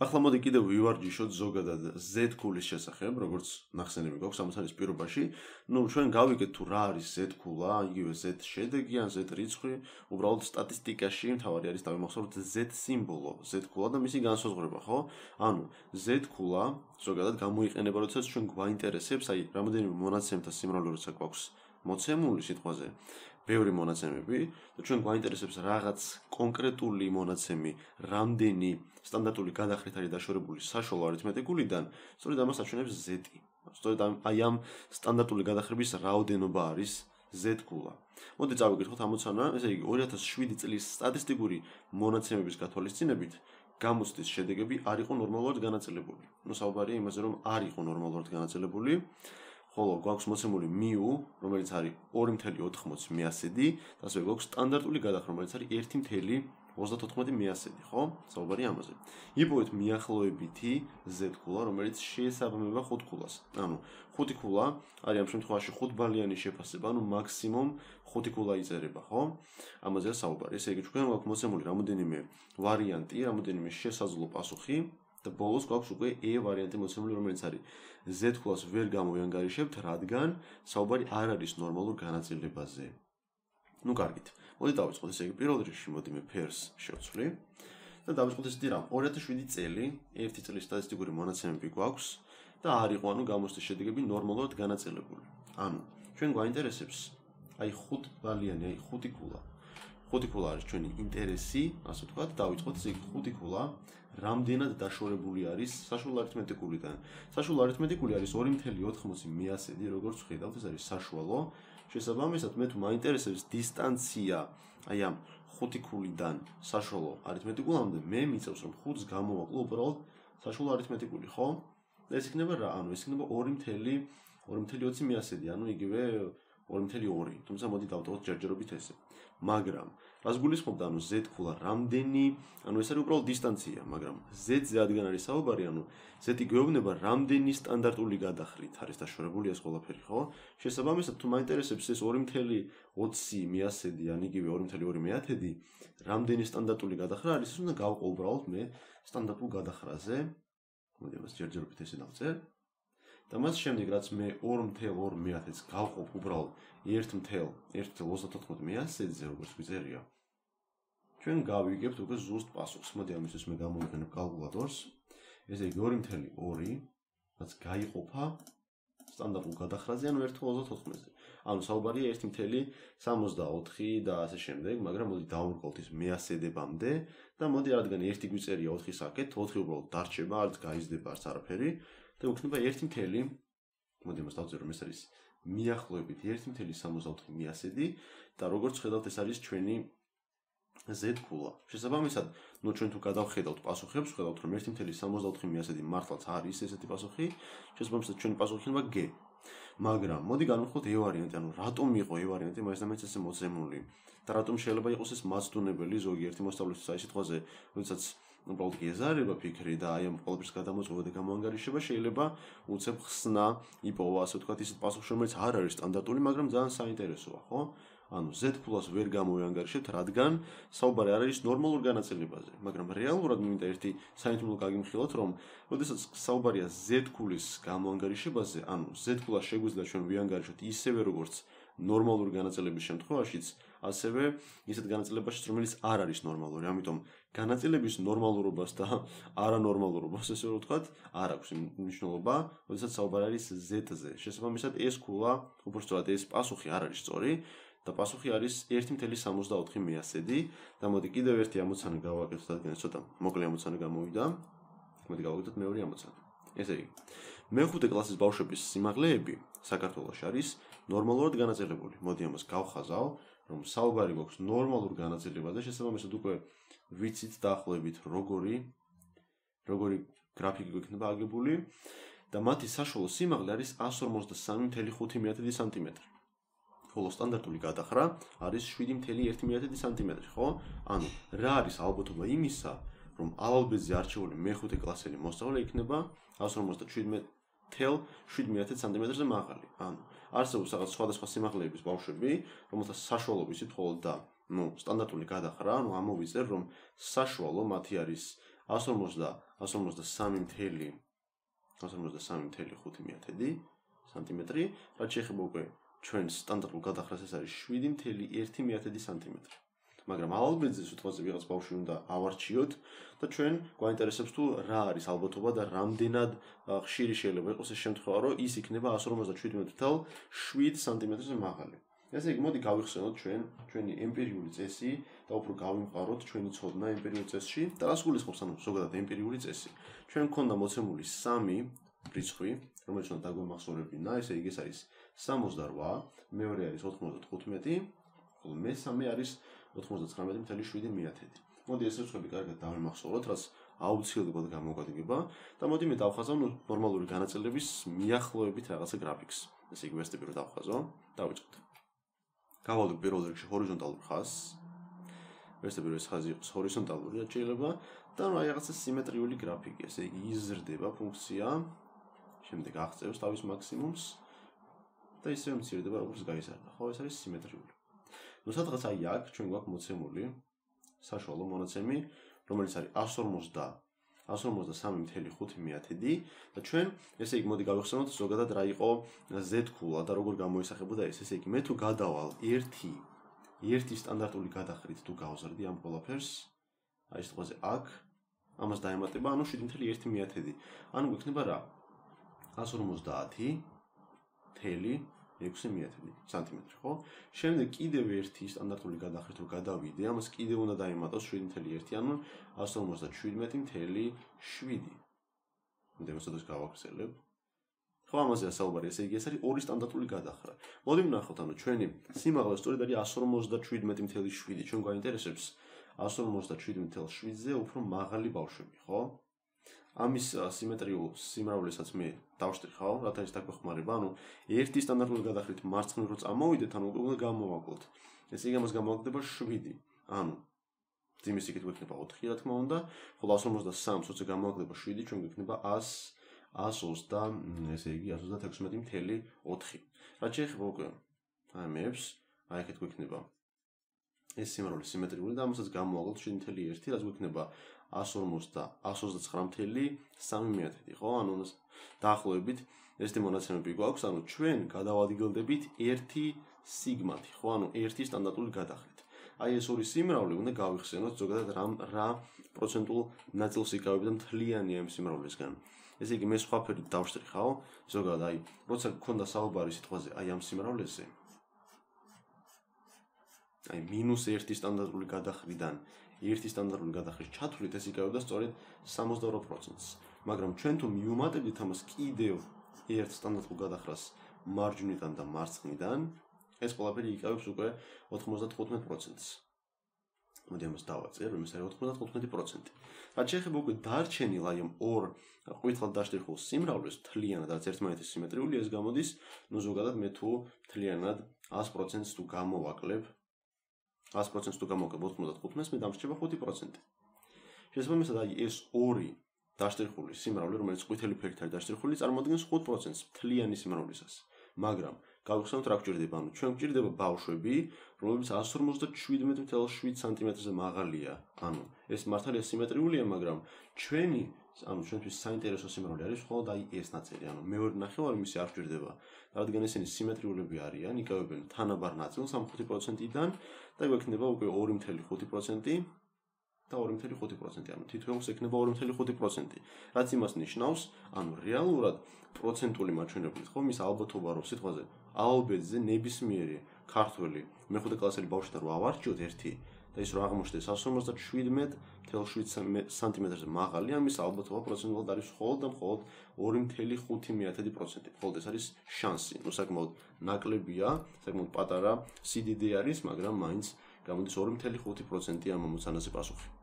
ახლა მოდი კიდევ ვივარჯიშოთ ზოგადად Z-ქულის შესახებ, როგორც ნახსენები გვაქვს ამას არის პირობაში. ჩვენ გავიგეთ თუ რა არის Z-ქულა, იგივე Z შედეგი ან Z რიცხვი, უბრალოდ სტატისტიკაში მთავარი არის დავიმახსოვროთ Z სიმბოლო, Z-ქულა და მისი განსაზღვრება, ხო? ანუ Z-ქულა ზოგადად გამოიყენება, როდესაც ჩვენ გვაინტერესებს, აი, რამოდენიმე მონაცემთა სიმრავლე როცა გვაქვს მოცემული სიტყვაზე, ბევრი მონაცემები და ჩვენ გვაინტერესებს რაღაც კონკრეტული მონაცემი, რამდენი სტანდარტული გადახრით არის დაშორებული საშუალო არითმეტიკულიდან, სწორედ ამას აჩვენებს Z-ი. სწორედ აი ამ სტანდარტული გადახრების რაოდენობა არის Z-ქულა. მოდი წავიკითხოთ ამოცანა, ესე იგი 2007 წლის სტატისტიკური მონაცემების გათვალისწინებით გამოცდის შედეგები არ იყო ნორმალურად განაწილებული. საუბარია იმაზე, რომ არ იყო ნორმალურად განაწილებული. ხოლო გვაქვს მოცემული μ, რომელიც არის 2.80 მიასედი და ასევე გვაქვს სტანდარტული გადახრა, რომელიც არის 1.34 მიასედი, ხო? საუბარია ამაზე. იპოვეთ მიახლოებითი Z-ქულა, რომელიც შეესაბამება 5 ქულას. ანუ 5 ქულა არის ამ შემთხვევაში 5 ბალიანი შეფასება, ანუ მაქსიმუმ 5 ქულა იწერება, ხო? ამაზეა საუბარი. ესე იგი ჩვენ გვაქვს მოცემული რამოდენიმე ვარიანტი, რამოდენიმე შესაძლო პასუხი და ბოლოს გვაქვს უკვე E ვარიანტი მოცემული, რომელიც არის Z-ქულას ვერ გამოვიანგარიშებთ, რადგან საუბარი არ არის ნორმალურ განაწილებაზე. კარგით. მოდი დავიწყოთ, ესე იგი პირველ რიგში მოდი მე ფერს შევცვლი და დავიწყოთ ესეთი რამ. 2007 წელი, ერთი წლის სტატისტიკური მონაცემები გვაქვს და არ იყო, ანუ გამოცდის შედეგები ნორმალურად განაწილებული. ანუ ჩვენ გვაინტერესებს აი 5 ბალიანი, აი 5 ქულა. 5 ქულა არის ჩვენი ინტერესი, ასე ვთქვათ, დავიწყოთ ესე იგი 5 ქულა რამდენად დაშორებული არის საშუალო არითმეტიკულიდან. საშუალო არითმეტიკული არის 2.80 მიასედი, როგორც ხედავთ, ეს არის საშუალო. შესაბამისად, მე თუ მაინტერესებს დისტანცია აი ამ 5 ქულიდან საშუალო არითმეტიკულამდე, მე მიწევს რომ 5-ს გამოვაკლო უბრალოდ საშუალო არითმეტიკული, ხო? და ეს იქნება რა? ანუ ეს იქნება 2.20 მიასედი, ანუ იგივე 2.2. თუმცა მოდი დავტოვოთ ჯერჯერობით ესე. მაგრამ რას გულისხმობდა, ანუ Z-ქულა რამდენი, ანუ ეს არის უბრალოდ დისტანცია, მაგრამ Z-ზე რადგან არის საუბარი, ანუ Z-ი გვეუბნება რამდენი სტანდარტული გადახრით არის დაშორებული ეს ყველაფერი, ხო? შესაბამისად, თუ მაინტერესებს ეს 2.20 მიასედი, ან იგივე 2.2 მეათედი, რამდენი სტანდარტული გადახრა არის, ეს უნდა გავყო უბრალოდ მე სტანდარტულ გადახრაზე. მოდი ამას ჯერჯერობით ესე დავწერ. და მას შემდეგ რაც მე 2.2 მეათედს გავყოფ უბრალოდ 1.34 მიასედზე, როგორც გვიწერია, ჩვენ გავიგებთ უკვე ზუსტ პასუხს. მოდი ამისთვის მე გამოვიყენებ კალკულატორს. ესე იგი 2.2 რაც გაიყოფა სტანდარტულ გადახრაზე, ანუ 1.34-ზე. ანუ საუბარია 1.64 და ასე შემდეგ, მაგრამ მოდი დავუმრგვალთ ის მეასედებამდე და მოდი რადგან 1 გვიწერია 4 საკეთ, 4 უბრალოდ დარჩება, არც გაიზრდება, არც არაფერი. და უქნება 1. მოდი მას დავწერო, რომ ეს არის მიახლოებით 1.64 მიასედი და როგორც ხედავთ, ეს არის ჩვენი Z-ქულა. შესაბამისად, ჩვენ თუ გადავხედავთ პასუხებს, ხედავთ, რომ 1.64 მიასედი მართლაც არის ესეთი პასუხი, შესაბამისად, ჩვენი პასუხი იქნება G. მაგრამ მოდი განვიხილოთ E ვარიანტი, ანუ რატომ იყო E ვარიანტი, მაინც და მაინც ესე მოცემული და რატომ შეიძლება იყოს ეს მაცდუნებელი ზოგიერთი მოსწავლისთვის აი სიტყვაზე, როდესაც უბრალოდ ეზარება ფიქრი და აი ამ ყველაფრის გადამოწყვეტა და გამოანგარიშება შეიძლება უცებ ხსნა იპოვა, ასე ვთქვათ, ისეთ პასუხს, რომელიც არ არის სტანდარტული, მაგრამ ძალიან საინტერესოა, ხო? ანუ Z-ქულას ვერ გამოვიანგარიშებთ, რადგან საუბარი არ არის ნორმალურ განაწილებაზე, მაგრამ რეალურად მინდა ერთი საინტერესო გაგიმხილოთ, რომ როდესაც საუბარია Z-ქულის გამოანგარიშებაზე, ანუ Z-ქულას შეგვიძლია ჩვენ ვიანგარიშოთ ისევე როგორც ნორმალური განაწილების შემთხვევაშიც, ასევე ისეთ განაწილებაშიც, რომელიც არ არის ნორმალური. ამიტომ განაწილების ნორმალურობას და არანორმალურობას, ესე რომ ვთქვათ, არ აქვს მნიშვნელობა, როდესაც საუბარი არის Z-ზე. შესაბამისად, ეს ქულა, უბრალოდ ეს პასუხი არ არის სწორი და პასუხი არის 1.64 მიასედი და მოდი კიდევ ერთი ამოცანა გავაკეთოთ, რადგან ცოტა მოკლე ამოცანა გამოვიდა. მოდი გავაკეთოთ მეორე ამოცანა. ესე იგი, მეხუთე კლასის ბავშვების სიმაღლეები საქართველოში არის ნორმალურად განაწილებული. მოდი ამას გავხაზავ, რომ საუბარი გვაქვს ნორმალურ განაწილებაზე, შესაბამისად უკვე ვიცით დაახლოებით როგორი გრაფიკი გვექნება აგებული და მათი საშუალო სიმაღლე არის 153.5 სანტიმეტრი. ხოლო სტანდარტული გადახრა არის 7.1 სანტიმეტრი, ხო? ანუ რა არის ალბათობა იმისა, რომ ალალბეზე არჩეული მეხუთე კლასელი მოსწავლე იქნება 157.7 სანტიმეტრზე მაღალი. ანუ არსებობს რაღაც სხვადასხვა სიმაღლეების ბავშვები, რომელთა საშუალო ვიცით, ხოლო და სტანდარტული გადახრა, ანუ ამოვიწერ, რომ საშუალო მათი არის 153.5 სანტიმეტრი, რაც შეეხება უკვე ჩვენ სტანდარტულ გადახრას ეს არის 7.1 სანტიმეტრი. მაგრამ ალბეთზე სიტყვაზე ვიღაც ბავშვი უნდა ავარჩიოთ და ჩვენ გვაინტერესებს თუ რა არის ალბათობა და რამდენად ხშირი შეიძლება იყოს ეს შემთხვევა, რომ ის იქნება 157.7 სანტიმეტრზე მაღალი. ესე იგი, მოდი გავიხსენოთ ჩვენი ემპირიული წესი და უფრო გავიმყაროთ ჩვენი ცოდნა ემპირიულ წესში და რას გულისხმობს ანუ ზოგადად ემპირიული წესი. ჩვენ გვქონდა მოცემული 3 რიცხვი, რომელიც უნდა დაგვემახსოვრებინა, ესე იგი ეს არის 68, მეორე არის 95, ხოლო მესამე არის 99.7. მოდი ეს რიცხვები კარგად დავემახსოვროთ, რაც აუცილებლად გამოგვადგება და მოდი მე დავხაზავ ნორმალური განაწილების მიახლოებით რაღაცა გრაფიკს. ესე იგი ვერსტიპი რო დავხაზო, დავიწყოთ. გავალდებ პირველ რიგში ჰორიზონტალურ ხაზს. ვერსტიპი რო ეს ხაზი იყოს ჰორიზონტალური შეიძლება და აი რაღაცა სიმეტრიული გრაფიკი, ესე იგი იზრდება ფუნქცია, შემდეგ აღწევს თავის მაქსიმუმს და ისევ მცირდება როგორც გაიზარდა. ხო, ეს არის სიმეტრიული. ნუ სადღაც აი აქ ჩვენ გვაქვს მოცემული საშუალო მონაცემი, რომელიც არის 153.5 და ჩვენ ესე იგი მოდი გავიხსენოთ ზოგადად რა იყო Z-ქულა და როგორ გამოისახებოდა ეს. ესე იგი მე თუ გადავალ ერთი სტანდარტული გადახრით თუ გავზრდი ამ ყველაფერს, აი სიტყვაზე აქ, ამას დაემატება ანუ 7.1. ანუ გვექნება რა? 150.6 სანტიმეტრი, ხო? შემდეგ კიდევ ერთი სტანდარტული გადახრით რო გადავიდე, ამას კიდევ უნდა დაემატოს 7.1, ანუ 157.7. მე მოსადოს გავაგრძელებ. ხო, ამაზეა საუბარი, ესე იგი ეს არის ორი სტანდარტული გადახრა. მოდი ვნახოთ, ანუ ჩვენი სიმაღლე სწორედ არის 157.7. ჩვენ გვაინტერესებს 157.7-ზე უფრო მაღალი ბავშვები, ხო? ამის სიმეტრიულ სიმრავლესაც მე დავშტრიხავ, რათა ის დაგვეხმარება, ანუ ერთი სტანდარტული გადახრით მარცხნივ რო წამოვიდეთ, ანუ უნდა გამოვაკლოთ. ესე იგი ამას გამოვაგდება 7. ანუ ძიმის იქით გვექნება 4, რა თქმა უნდა, ხოლო 153-ს როცა გამოვაგდება 7, ჩვენ გვექნება 120, ესე იგი 136.4. რაც შეეხება უკვე აი მეებს, აი აქეთ გვექნება ეს სიმრავლე სიმეტრიული და ამასაც გამოვაკლოთ 7.1, რაც გვექნება 129.3, ხო? ანუ დაახლოებით ეს მონაცემები გვაქვს, ანუ ჩვენ გადავადგილდებით 1 სიგმათი, ხო? ანუ ერთი სტანდარტული გადახრით. აი ეს ორი სიმრავლე უნდა გავიხსენოთ ზოგადად რა პროცენტულ ნაწილს იკავებდა მთლიანი ამ სიმრავლესგან. ესე იგი მე სხვა ფერით დავშტრიხავ, ზოგადად აი როცა გქონდა საუბარი სიტყვაზე აი ამ სიმრავლეზე. აი -1 სტანდარტული გადახრიდან ერთი სტანდარტული გადახრის ჩათვლით ეს იკავებდა სწორედ 62%-ს. მაგრამ ჩვენ თუ მიუმატებდით ამას კიდევ ერთ სტანდარტულ გადახრას მარჯვნიდან და მარცხნიდან, ეს ყველაფერი იკავებს უკვე 95%-ს. მოდი ამას დავაწერ, რომ ეს არის 95%. რაც შეეხება უკვე დარჩენილ აი ამ ორ ყვითლად დაშტრიხულ სიმრავლეს მთლიანად რაც ერთმანეთის სიმეტრიული ეს გამოდის, ნუ ზოგადად მე თუ მთლიანად 100%-ს თუ გამოვაკლებ 100%-ს თუ გამოვაკლებ 95-ს, მე დამრჩება 5%. შესაბამისად, აი ეს ორი დაშტრიხული სიმრავლე, რომელიც ყვითელი ფერით არის დაშტრიხული, წარმოადგენს 5%-ს მთლიანი სიმრავლისას. მაგრამ გავიხსენოთ რა გვჭირდება, ანუ ჩვენ გვჭირდება ბავშვები, რომლებიც 157.7 სანტიმეტრზე მაღალია. ანუ ეს მართალია სიმეტრიულია, მაგრამ ჩვენთვის საინტერესო სიმრავლე არის მხოლოდ აი ეს ნაწილი, ანუ მეორე ნახევარი მისი არ გვჭირდება. რადგან ესენი სიმეტრიულები არიან, იკავებენ თანაბარ ნაწილს ამ 5%-დან და გვექნება უკვე 2.5% და 2.5%, ანუ თითოეულს ექნება 2.5%. რაც იმას ნიშნავს, ანუ რეალურად პროცენტული მაჩვენებლით, ხო, მის ალბათობა რომ სიტყვაზე ალბეთზე ნებისმიერი ქართველი მეხუთე კლასელი ბავშვი რო ავარჩიოთ ერთი და ის რო აღმოჩნდეს 157.7 სანტიმეტრზე მაღალი, ამის ალბათობა პროცენტულად არის მხოლოდ და მხოლოდ 2.5%. მხოლოდ ეს არის შანსი. ნუ საკმაოდ ნაკლებია, საკმაოდ პატარა სიდიდე არის, მაგრამ მაინც გამოდის 2.5% ამ ამოცანაზე პასუხი.